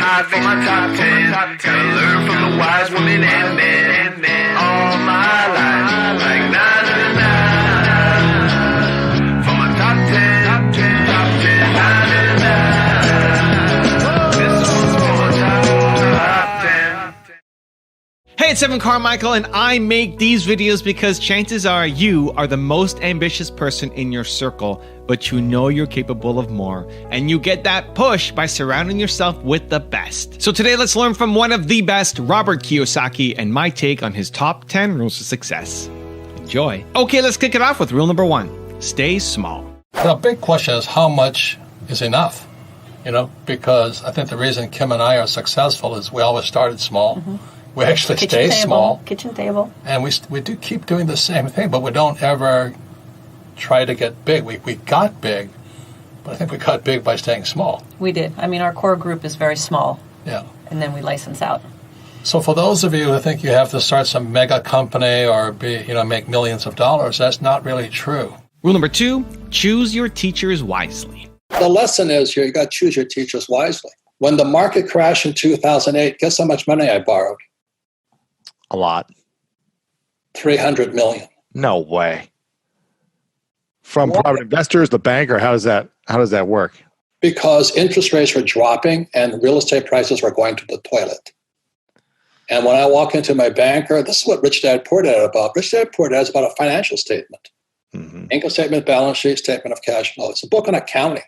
high for my top 10. Gotta learn from the wise women and men. All my life, like na na na na. For my top 10, top 10, top 10, na na na na. This one's for my top 10. Hey, it's Evan Carmichael, and I make these videos because chances are you are the most ambitious person in your circle, but you know you're capable of more, and you get that push by surrounding yourself with the best. So today, let's learn from one of the best, Robert Kiyosaki, and my take on his top 10 rules of success. Enjoy. Okay, let's kick it off with rule number 1. Stay small. The big question is how much is enough? Because I think the reason Kim and I are successful is we always started small. Mm-hmm. We actually stay small. Kitchen table. And we do keep doing the same thing, but we don't ever try to get big. We got big, but I think we got big by staying small. We did. I mean, our core group is very small. Yeah. And then we license out. So for those of you who think you have to start some mega company or make millions of dollars, that's not really true. Rule number 2, choose your teachers wisely. The lesson is here, you got to choose your teachers wisely. When the market crashed in 2008, guess how much money I borrowed? A lot. $300 million. No way. From private investors, the bank, or how does that work? Because interest rates were dropping and real estate prices were going to the toilet. And when I walk into my banker, this is what Rich Dad Poor Dad about. Rich Dad Poor Dad is about a financial statement. Mm-hmm. Income statement, balance sheet, statement of cash flow. It's a book on accounting.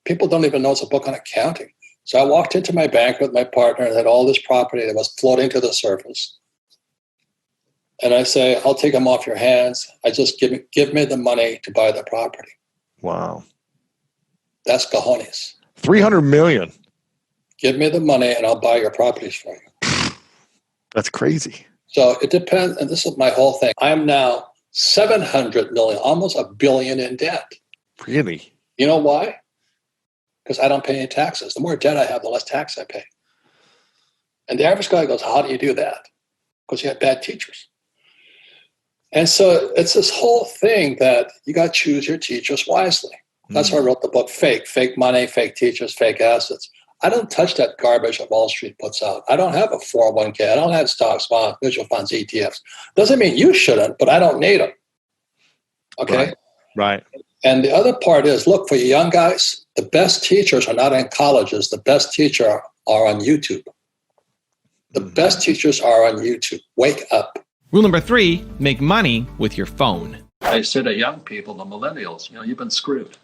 People don't even know it's a book on accounting. So I walked into my bank with my partner and had all this property that was floating to the surface. And I say, I'll take them off your hands. I just give me the money to buy the property. Wow. That's cojones. $300 million. Give me the money and I'll buy your properties for you. That's crazy. So it depends. And this is my whole thing. I'm now $700 million, almost $1 billion in debt. Really? You know why? Because I don't pay any taxes. The more debt I have, the less tax I pay. And the average guy goes, how do you do that? Because you have bad teachers. And so it's this whole thing that you got to choose your teachers wisely. That's why I wrote the book, Fake money, fake teachers, fake assets. I don't touch that garbage that Wall Street puts out. I don't have a 401k. I don't have stocks, bonds, mutual funds, ETFs. Doesn't mean you shouldn't, but I don't need them. Okay? Right. And the other part is, look, for you young guys, the best teachers are not in colleges. The best teachers are on YouTube. The best teachers are on YouTube. Wake up. Rule number 3, make money with your phone. I say to young people, the millennials, you've been screwed.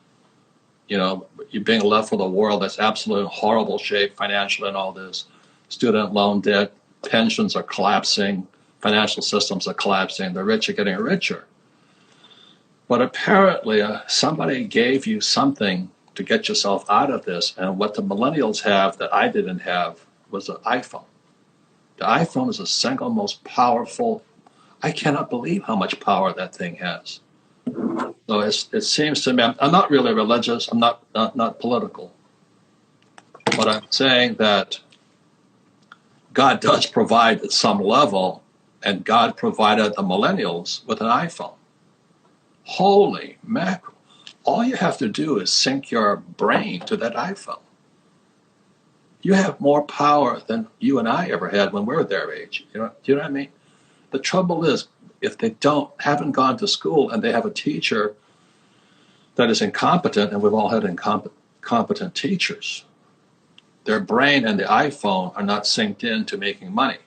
You're being left with a world that's absolutely horrible shape financially and all this. Student loan debt, pensions are collapsing, financial systems are collapsing, the rich are getting richer. But apparently somebody gave you something to get yourself out of this, and what the millennials have that I didn't have was an iPhone. The iPhone is the single most powerful. I cannot believe how much power that thing has. So it seems to me, I'm not really religious, I'm not political, but I'm saying that God does provide at some level, and God provided the millennials with an iPhone. Holy mackerel. All you have to do is sync your brain to that iPhone. You have more power than you and I ever had when we were their age. Do you know what I mean? The trouble is, if they haven't gone to school and they have a teacher that is incompetent, and we've all had incompetent teachers, their brain and the iPhone are not synced in to making money.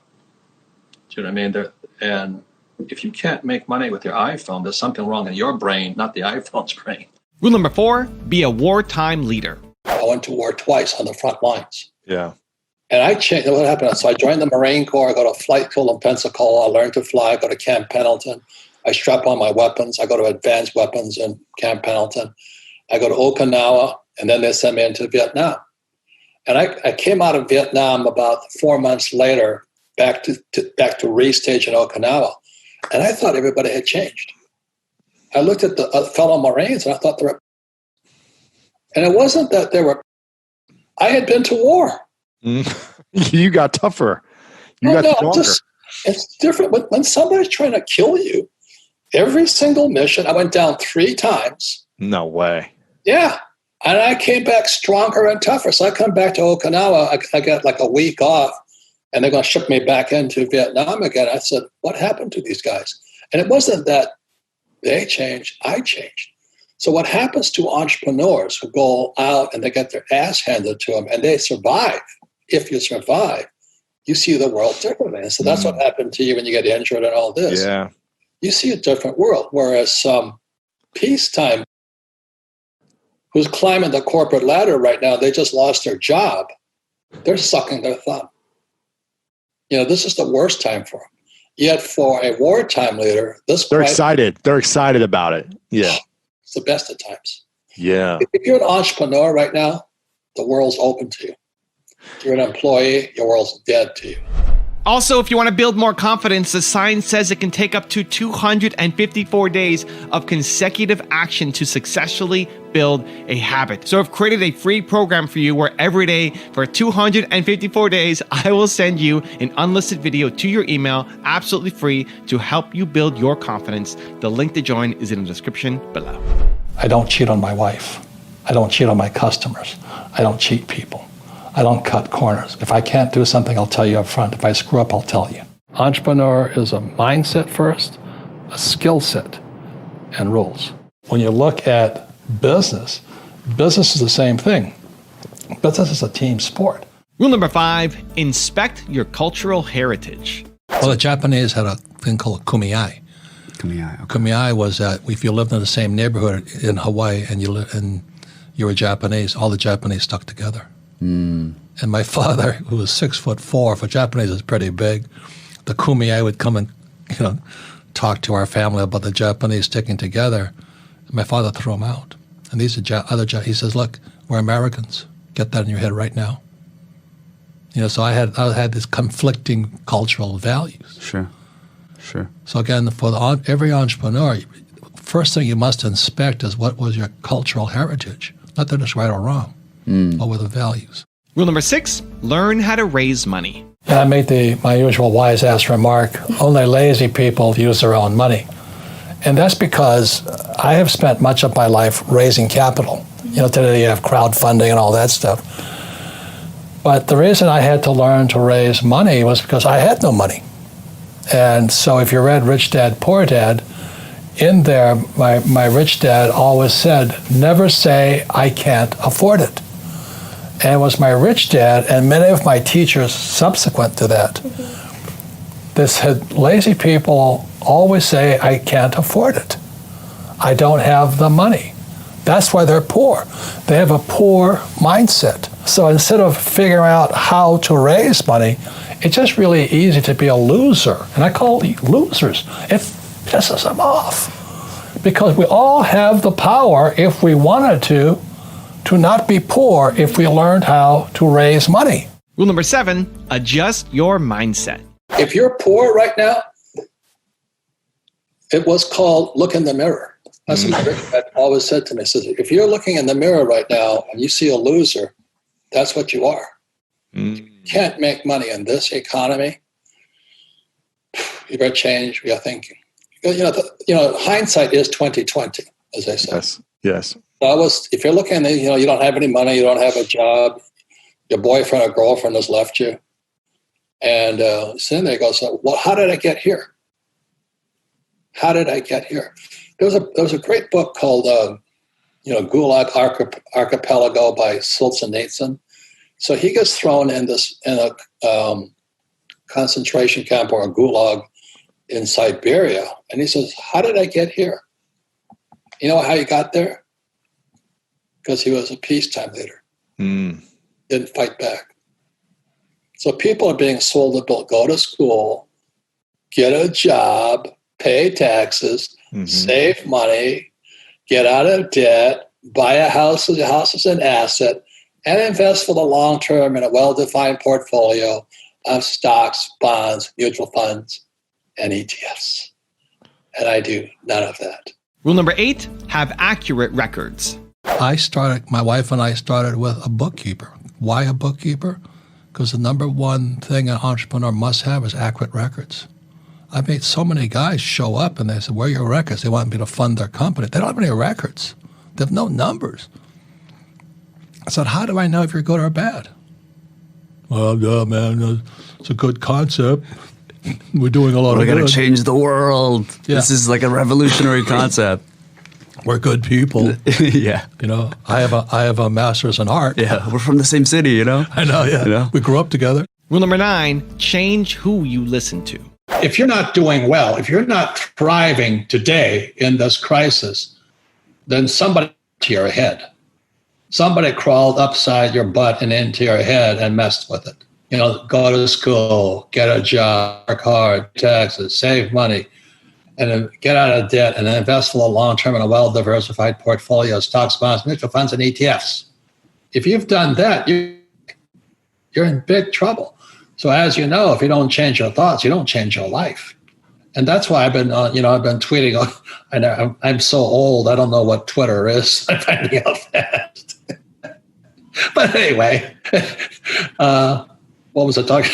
Do you know what I mean? And if you can't make money with your iPhone, there's something wrong in your brain, not the iPhone's brain. Rule number 4, be a wartime leader. I went to war twice on the front lines. Yeah. And I changed. What happened? So I joined the Marine Corps. I go to flight school in Pensacola. I learned to fly. I go to Camp Pendleton. I strap on my weapons. I go to advanced weapons in Camp Pendleton. I go to Okinawa, and then they sent me into Vietnam. And I came out of Vietnam about 4 months later, back to restage in Okinawa, and I thought everybody had changed. I looked at the fellow Marines, and I thought they were. And it wasn't that they were. I had been to war. You got tougher. You got stronger. It's different. When somebody's trying to kill you, every single mission, I went down 3 times. No way. Yeah. And I came back stronger and tougher. So I come back to Okinawa. I got like a week off, and they're going to ship me back into Vietnam again. I said, what happened to these guys? And it wasn't that they changed, I changed. So what happens to entrepreneurs who go out and they get their ass handed to them and they survive? If you survive, you see the world differently. And so that's what happened to you when you get injured and all this. Yeah. You see a different world. Whereas some peacetime who's climbing the corporate ladder right now, they just lost their job. They're sucking their thumb. This is the worst time for them. Yet for a wartime leader, they're excited. They're excited about it. Yeah. It's the best of times. Yeah. If you're an entrepreneur right now, the world's open to you. If you're an employee, your world's dead to you. Also, if you want to build more confidence, the science says it can take up to 254 days of consecutive action to successfully build a habit. So I've created a free program for you where every day for 254 days, I will send you an unlisted video to your email, absolutely free, to help you build your confidence. The link to join is in the description below. I don't cheat on my wife. I don't cheat on my customers. I don't cheat people. I don't cut corners. If I can't do something, I'll tell you up front. If I screw up, I'll tell you. Entrepreneur is a mindset first, a skill set, and rules. When you look at business is the same thing. Business is a team sport. Rule number 5, inspect your cultural heritage. Well, the Japanese had a thing called kumiai. Kumiai. Okay. Kumiai was that if you lived in the same neighborhood in Hawaii and you were Japanese, all the Japanese stuck together. And my father, who was 6'4", for Japanese is pretty big, the kumiai would come and talk to our family about the Japanese sticking together. My father threw them out. And these are he says, look, we're Americans. Get that in your head right now. So I had these conflicting cultural values. Sure. So again, for every entrepreneur, first thing you must inspect is what was your cultural heritage. Not that it's right or wrong. What were the values? Rule number 6, learn how to raise money. And I make my usual wise-ass remark, only lazy people use their own money. And that's because I have spent much of my life raising capital. Today you have crowdfunding and all that stuff. But the reason I had to learn to raise money was because I had no money. And so if you read Rich Dad, Poor Dad, in there, my rich dad always said, never say, I can't afford it. And it was my rich dad and many of my teachers subsequent to that. They said, lazy people always say, I can't afford it. I don't have the money. That's why they're poor. They have a poor mindset. So instead of figuring out how to raise money, it's just really easy to be a loser. And I call it losers. It pisses them off. Because we all have the power, if we wanted to not be poor if we learned how to raise money. Rule number 7, adjust your mindset. If you're poor right now, it was called look in the mirror. That's what my dad always said to me. He says, if you're looking in the mirror right now and you see a loser, that's what you are. You can't make money in this economy. You better change your thinking. Hindsight is 20/20, as they say. Yes. If you're looking at, you don't have any money, you don't have a job, your boyfriend or girlfriend has left you, and sitting there goes, well, how did I get here? How did I get here? There was a great book called, Gulag Archipelago by Solzhenitsyn. So he gets thrown in a concentration camp or a gulag in Siberia, and he says, how did I get here? You know how he got there? Because he was a peacetime leader. Didn't fight back. So people are being sold the bill. Go to school, get a job, pay taxes, save money, get out of debt, buy a house. The house is an asset, and invest for the long term in a well-defined portfolio of stocks, bonds, mutual funds, and ETFs. And I do none of that. Rule number 8, have accurate records. My wife and I started with a bookkeeper. Why a bookkeeper? Because the number one thing an entrepreneur must have is accurate records. I've made so many guys show up and they say, where are your records? They want me to fund their company. They don't have any records. They have no numbers. I said, how do I know if you're good or bad? Well, yeah, man, it's a good concept. We're doing a lot We're of going good. to change the world. Yeah. This is like a revolutionary concept. We're good people. Yeah. You know, I have a master's in art. Yeah. We're from the same city, you know? I know, yeah. You know? We grew up together. Rule number 9, change who you listen to. If you're not doing well, if you're not thriving today in this crisis, then somebody to your head. Somebody crawled upside your butt and into your head and messed with it. You know, go to school, get a job, work hard, taxes, save money, and then get out of debt and then invest for the long term in a well-diversified portfolio of stocks, bonds, mutual funds, and ETFs. If you've done that, you're in big trouble. So as you know, if you don't change your thoughts, you don't change your life. And that's why I've been tweeting. I know I'm so old, I don't know what Twitter is. I'm finding out that. But anyway, what was I talking?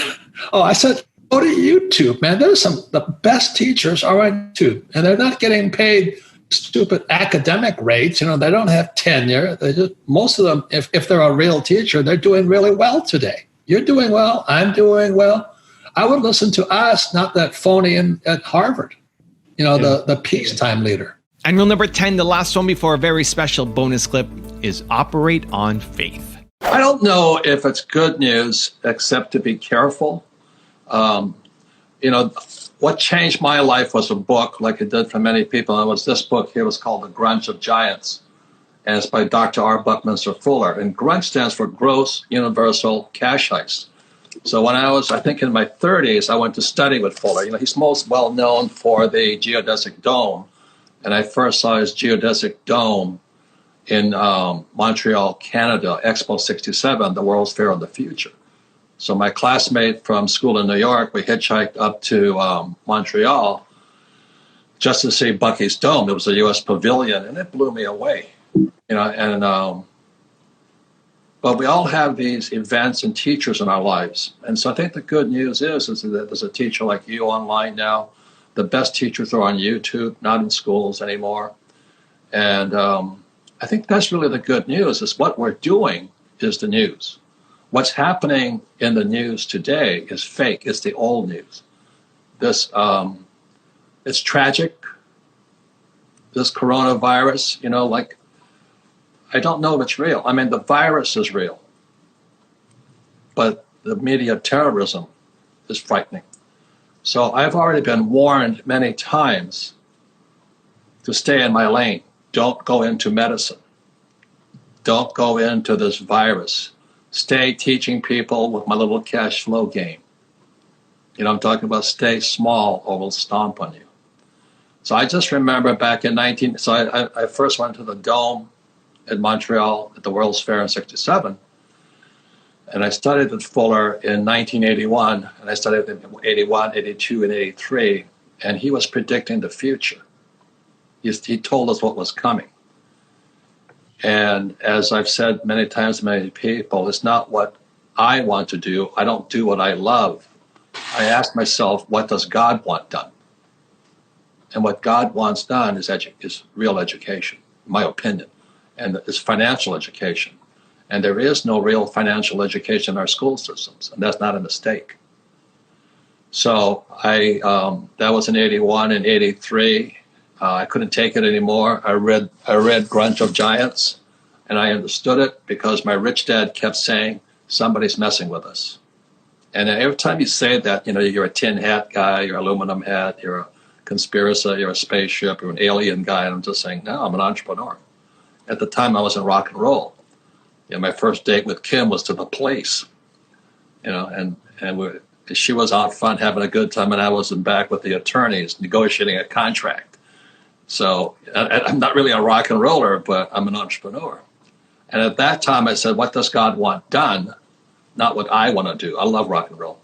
Oh, I said, go to YouTube, man. The best teachers are on YouTube, and they're not getting paid stupid academic rates. You know, they don't have tenure. Most of them, if they're a real teacher, they're doing really well today. You're doing well. I'm doing well. I would listen to us, not that phony at Harvard. You know, the peacetime leader. And rule number 10, the last one before a very special bonus clip, is operate on faith. I don't know if it's good news, except to be careful. You know, what changed my life was a book, like it did for many people. And it was this book here. It was called The Grunge of Giants. And it's by Dr. R. Buckminster Fuller. And grunge stands for Gross Universal Cash Heist. So when I was, I think, in my 30s, I went to study with Fuller. You know, he's most well known for the geodesic dome. And I first saw his geodesic dome in Montreal, Canada, Expo 67, the World's Fair of the Future. So my classmate from school in New York, we hitchhiked up to Montreal just to see Bucky's Dome. It was a U.S. pavilion, and it blew me away. You know, and but we all have these events and teachers in our lives. And so I think the good news is that there's a teacher like you online now. The best teachers are on YouTube, not in schools anymore. And I think that's really the good news, is what we're doing is the news. What's happening in the news today is fake. It's the old news. This, it's tragic. This coronavirus, you know, like, I don't know if it's real. I mean, the virus is real, but the media terrorism is frightening. So I've already been warned many times to stay in my lane. Don't go into medicine. Don't go into this virus. Stay teaching people with my little cash flow game. You know, I'm talking about stay small or we'll stomp on you. So I just remember back in I first went to the Dome in Montreal at the World's Fair in 67. And I studied with Fuller in 1981, and I studied in 81, 82, and 83, and he was predicting the future. He told us what was coming. And as I've said many times to many people, it's not what I want to do. I don't do what I love. I ask myself, what does God want done? And what God wants done is real education, in my opinion, and it's financial education. And there is no real financial education in our school systems, and that's not a mistake. So that was in 81 and 83. I couldn't take it anymore. I read Grunge of Giants, and I understood it because my rich dad kept saying, somebody's messing with us. And every time you say that, you know, you're a tin hat guy, you're an aluminum hat, you're a conspirator, you're a spaceship, you're an alien guy, and I'm just saying, no, I'm an entrepreneur. At the time, I was in rock and roll. You know, my first date with Kim was to the Place, you know, and she was out front having a good time, and I was in back with the attorneys negotiating a contract. So I'm not really a rock and roller, but I'm an entrepreneur. And at that time, I said, what does God want done? Not what I want to do. I love rock and roll.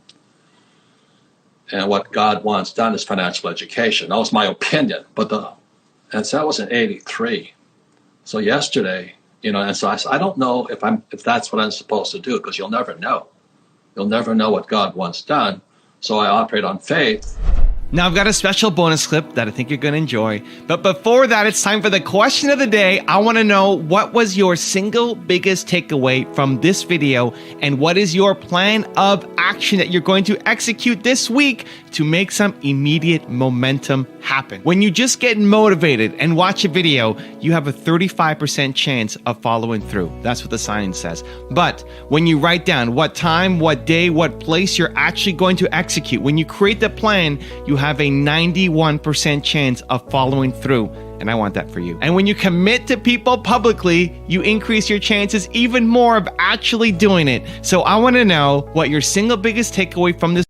And what God wants done is financial education. That was my opinion. And so that was in 83. So yesterday, you know, and so I said, I don't know if that's what I'm supposed to do, because you'll never know. You'll never know what God wants done. So I operate on faith. Now, I've got a special bonus clip that I think you're going to enjoy. But before that, it's time for the question of the day. I want to know, what was your single biggest takeaway from this video? And what is your plan of action that you're going to execute this week to make some immediate momentum happen? When you just get motivated and watch a video, you have a 35% chance of following through. That's what the science says. But when you write down what time, what day, what place you're actually going to execute, when you create the plan, you have a 91% chance of following through. And I want that for you. And when you commit to people publicly, you increase your chances even more of actually doing it. So I want to know what your single biggest takeaway from this